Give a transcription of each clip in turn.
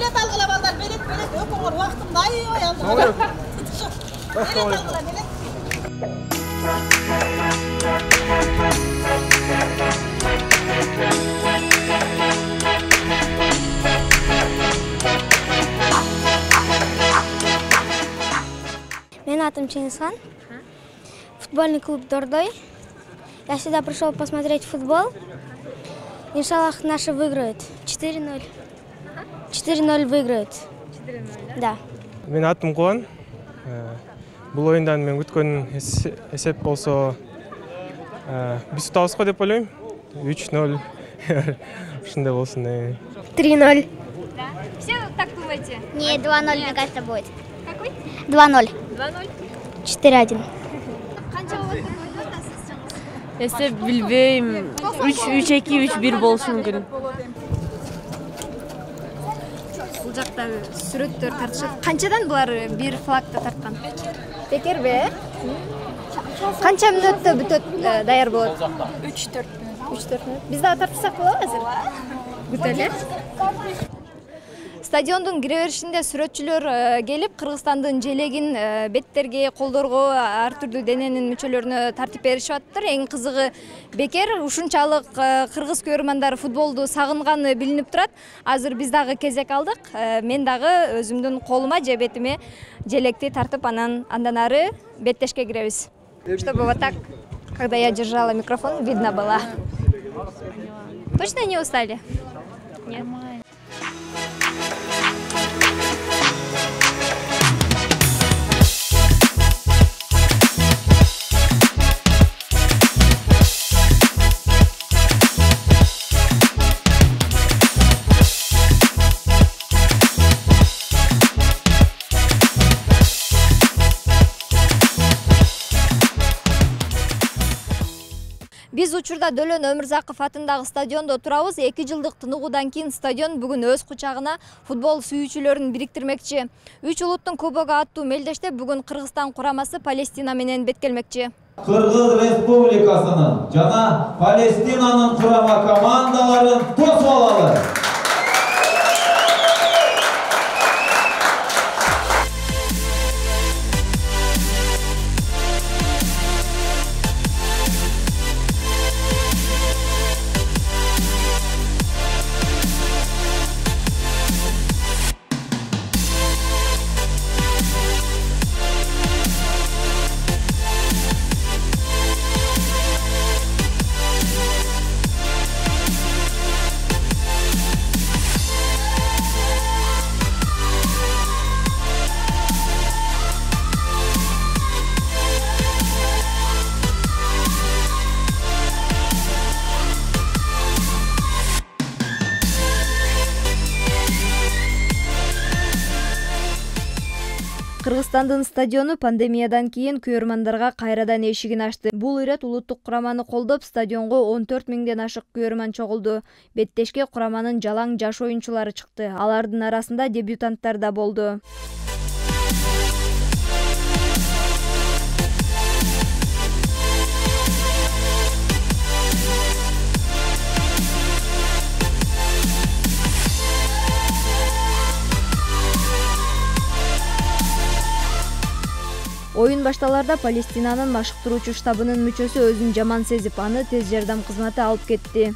Bilet algıla ballar, bilet. Öpün vaktim daha iyi o yandı. Bilet algıla, bilet. Менің атым Чингисхан. Футбольный клуб Дордой. Я сюда пришел посмотреть футбол. Иншаллах, наши выиграют. 4-0. 4-0 выиграют. 4-0, да? Мен атым Қуан. Бұл ойындан мен күткен есеп болса біз ұтамыз ғой деп ойлаймын. 3-0. Шындай болсын. 3-0. Да? Все так думаете? Не, 2-0, мне кажется, будет. Какой? 2-0. 2-0? 4-1. Қанша болады деп ойлайсыз? Есеп білбеймін. 3-2, 3-1 болушы мүмкін. Бұл жақта сүреттер тартышат. Қаншадан бұлар бір флагты тартқан? Бекер бе? Қанша минутта бүтөт даяр болады? 3-4 минут. Біз да тартысақ болады әзір? Бүтөле? Стадиондун киреберишинде сүрөтчүлөр келип, Кыргызстандын желегин беттерге, колдорго, ар түрдүү дененин мүчөлөрүнө тартип беришип аттыр. Эң кызыгы бекер ушунчалык кыргыз көрөрмандар футболду сагынганы билинип турат. Азыр биз дагы кезек алдык. Мен дагы өзүмдүн колума же бетиме желекти тартып, андан ары беттешке киребиз. Чтобы вот так, когда я держала микрофон, видно было. Точно не устали? Нет. Биз учурда Дөлөн Өмүрзаков атындагы стадиондо турабыз. 2 жылдык тыныгуудан кийин стадион бүгүн өз кучагына футбол сүйүүчүлөрүн бириктирмекчи. 3 улуттун кубогу аттуу мелдеште бүгүн Кыргызстан курамасы Палестина менен беттелмекчи. Кыргыз Республикасынын жана Палестинанын курама командаларын тосуп алалы. Кыргызстандын стадиону пандемиядан кийин көрөрмандарга кайрадан эшигин ачты. Бул ирет улуттук кураманы колдоп, стадионго 14 миңден ашык көрөрман чогулду. Беттешке кураманын жалаң жаш оюнчулары чыкты. Алардын арасында дебютанттар да болду. Oyun башталарда Палестинанын машыктыруучу штабынын мүчөсү өзүн жаман сезип, аны тез жардам кызматы алып кетти.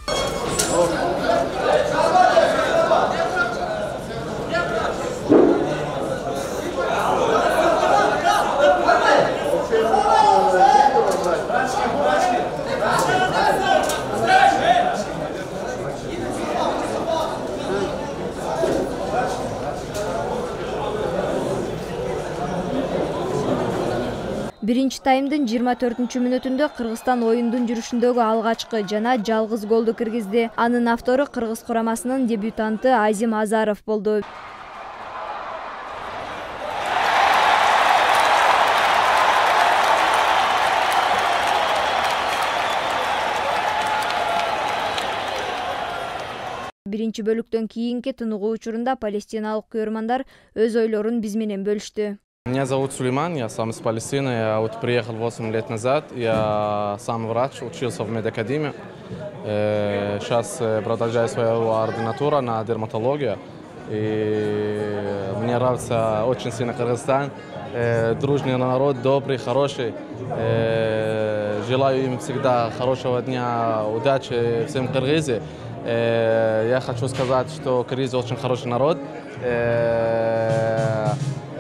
Биринчи таймдын 24 мүнөтүндө Кыргызстан оюндун жүрүшүндөгү алгачкы жана жалгыз голду киргизди. Анын автору Кыргыз курамасынын дебютанты Азим Азаров болду. Биринчи бөлүктөн кийинки тыныгуу учурунда палестиналык көрөрмандар өз ойлорун биз менен бөлүштү. Меня зовут Сулейман, я сам из Палестины, я вот приехал 8 лет назад, я сам врач, учился в медакадемии, сейчас продолжаю свою ординатуру на дерматологию. И мне нравится очень сильно Кыргызстан. Дружный народ, добрый, хороший. Желаю им всегда хорошего дня, удачи всем Кыргызии. Я хочу сказать, что Кыргызия очень хороший народ.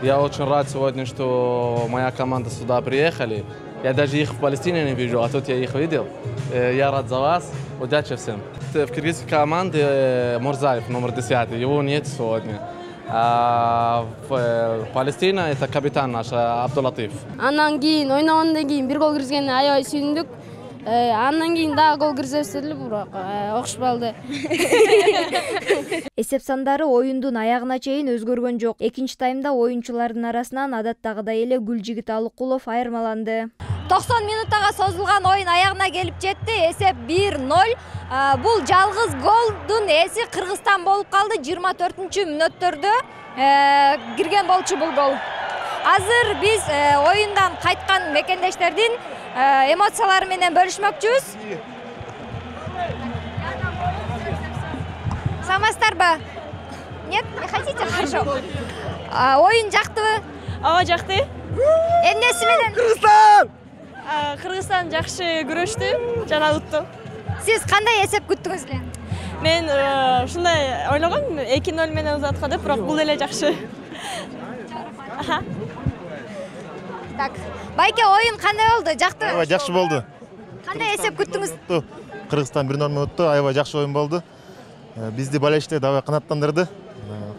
Я очень рад сегодня, что моя команда сюда приехали. Я даже их в Палестине не вижу, а тут я их видел. Я рад за вас. Удачи всем. В кыргызской команде Мурзаев, номер 10, его нет сегодня. А в Палестине это капитан наш Абдуллатиф. Андан кийин ойногондон кийин бир гол киргизгенине аябай сүйүндүк. Андан кийин дагы гол киргизебиз эле, бирок окшпалды. Эсеп сандары оюндун аягына чейин өзгөргөн жок. Экинчи таймда оюнчулардын арасынан адаттагыдай эле Гүлжигит Алыкулов айырмаланды. 90 минуттага созулган оюн аягына келип жетти. Эсеп 1-0. Бул жалгыз голдун эси Кыргызстан болуп калды. 24-мүнөттөрдө кирген болчу бул гол. Азыр биз оюндан кайткан мекендештердин эмоциялары менен бөлүшмөкчүбүз. Самастарбы? Нет, не хотите? Хорошо. Оюн жактыбы? Ооба, жакты. Эмнеси менен? Кыргызстан! Кыргызстан жакшы күрөштү, жана утту. Сиз кандай эсеп күттүңүз эле? Мен ушундай ойлогом, 2-0 менен узатка деп, бирок бул эле жакшы. Так, байке, оюн кандай болду? Жактыбы? Аябай жакшы болду. Кандай эсеп күттүңүз? Кыргызстан 1-0 өттү, аябай жакшы оюн болду. Бизди болельщиктер дагы канаттандырды.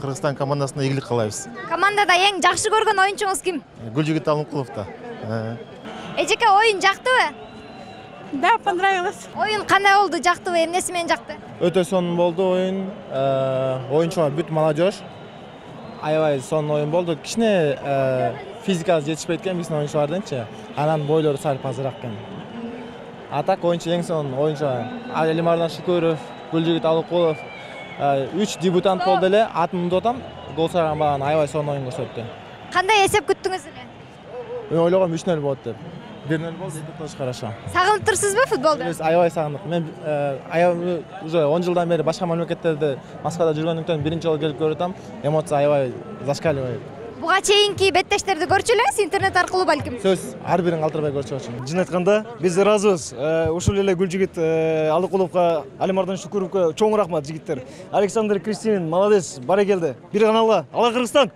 Кыргызстан командасына ийгилик каалайбыз. Командада эң жакшы көргөн оюнчуңуз ким? Гүлжигит Алыкулов да. Эжеке, оюн жактыбы? Да, понравилось. Оюн кандай болду? Жактыбы? Эмнеси менен жакты? Өтө сонун болду оюн. Оюнчулар бүт молодежь. Аябай сонун оюн болду. Кичине физикасы жетишпейт экен биздин оюнчулардынчы. Анан бойлору сал пазыраак экен. А так оюнчу эң сонун оюнчулар. Алимардан Шүкөров, Гүлжигит Алыкулов 3 дебютант болду эле. Атын дотам гол сайган баган аябай сонун оюн көрсөттү. Кандай эсеп күттүңүз эле? Мен ойлогом 3-0 болот деп. 1-0 болду, тоже хорошо. Сагынып турсузбу футболду? Биз аябай сагындык. Мен аябай уже 10 жылдан бери башка мамлекеттерде, Москвада жүргөндүктөн биринчи жолу келип көрүп атам. Эмоция аябай зашкаливает. Буга чейинки беттештерди көрчү элеңиз интернет аркылуу балким? Сөз ар бирин калтырбай көрчү болчу. Чын айтканда, биз ыраазыбыз. Ушул эле Гүлжигит Алыкуловго, Алимардан Шүкүровго чоң рахмат жигиттер. Александр Кристинин молодец, барекелде. Бир каналга. Ала Кыргызстан.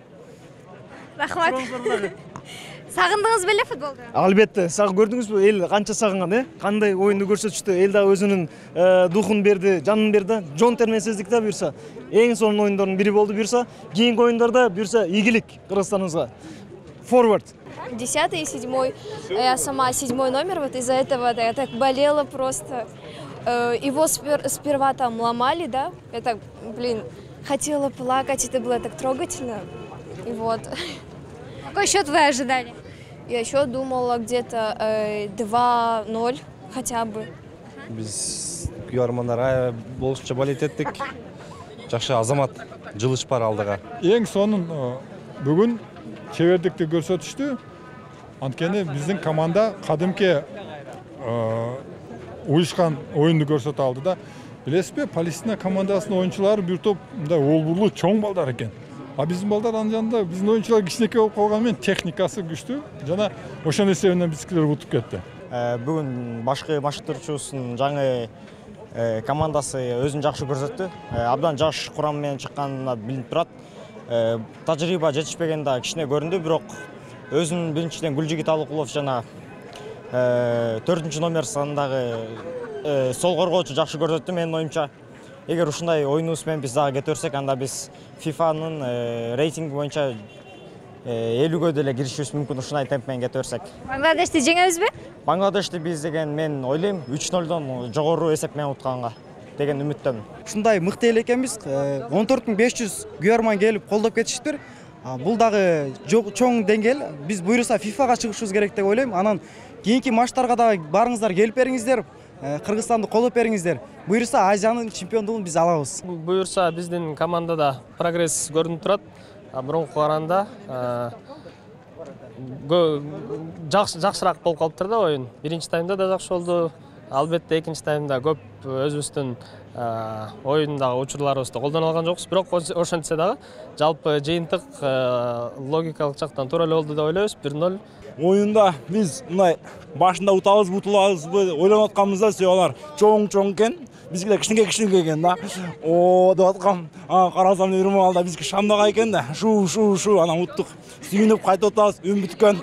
Рахмат. Сагындыңыз беле футболду? Албетте, көрдүңүзбү? Эл канча сагынган, кандай оюнду көрсөтүштү. Эл дагы өзүнүн духун берди, жанын берди. Жон термесиздик да буюрса. Эң сонун оюндордун бири болду буюрса. Кийинки оюндарда буюрса игилик Кыргызстаныбызга. Форвард. 10-й и 7-й. Я сама 7-й номер, вот из-за этого я так болела просто. Его сперва там ломали, да? Я так, хотела плакать, это было так трогательно. И вот. Какой счет вы ожидали? Я еще думала где-то 2-0 хотя бы. Biz kuyarmanlara boluşça balet ettik. Жақшы азамат жылыш бар алдыға. Ең сонун бүгін шебердикти көрсөтүштү. Анткени биздин команда кадимки уюшкан оюнду көрсөтө алды да. Билесизби, Палестина командасынын оюнчулары бир топ мындай олбурлуу чоң балдар экен. А биздин балдар анын жанында биздин оюнчулар кичинекей болуп калганы менен техникасы күчтүү жана ошонун эсебинен биздикилер утуп кетти. Бүгүн башкы машыктыруучусунун жаңы командасы өзүн жакшы көрсөттү. Абдан жаш курам менен чыкканына билинип турат. Тажрыйба жетишпеген да кичине көрүндү, бирок өзүнүн биринчиден Гүлжигит Алыкулов жана 4-чү номер сандагы сол коргоочу жакшы көрсөттү менин оюмча. Эгер ушундай оюнубуз менен биз дагы кете берсек, анда биз FIFA-нын рейтинги боюнча 50-гө деле киришибиз мүмкүн ушундай темп менен кете берсек. Бангладешти жеңебизби? Бангладешти биз деген мен ойлойм 3-0дон жогору эсеп менен утканга деген үмүттөмүн. Ушундай мыкты эле экенбиз. 14500 күйөрман келип колдоп кетиштир. Бул дагы чоң деңгээл. Биз буйруса FIFA-га чыгышыбыз керек деп ойлойм. Анан кийинки матчтарга дагы барыңыздар, келип бериңиздер. Кыргызстанды колдоп бериңиздер. Буйруса Азиянын чемпиондугун биз алабыз. Буйруса биздин командада прогресс көрүнүп турат. Мурунку караганда жакшыраак болуп калыптыр да оюн. Биринчи таймда да жакшы болду. Албетте экинчи таймда көп өзүбүздүн оюндагы учурларыбызды колдоно алган жокпуз, бирок ошентсе дагы жалпы жыйынтык логикалык жактан туура эле болду деп ойлойбуз. 1-0. Оюнда биз мындай башында утабызбы, утулабызбы ойлонуп атканбызда, алар чоң экен. Бизге кичине экен да. О, деп аткам. Карасам Нурмалда бизге шамдага экен да. Шу, анан уттук. Сүйүнүп кайтып атабыз, үн бүткөн.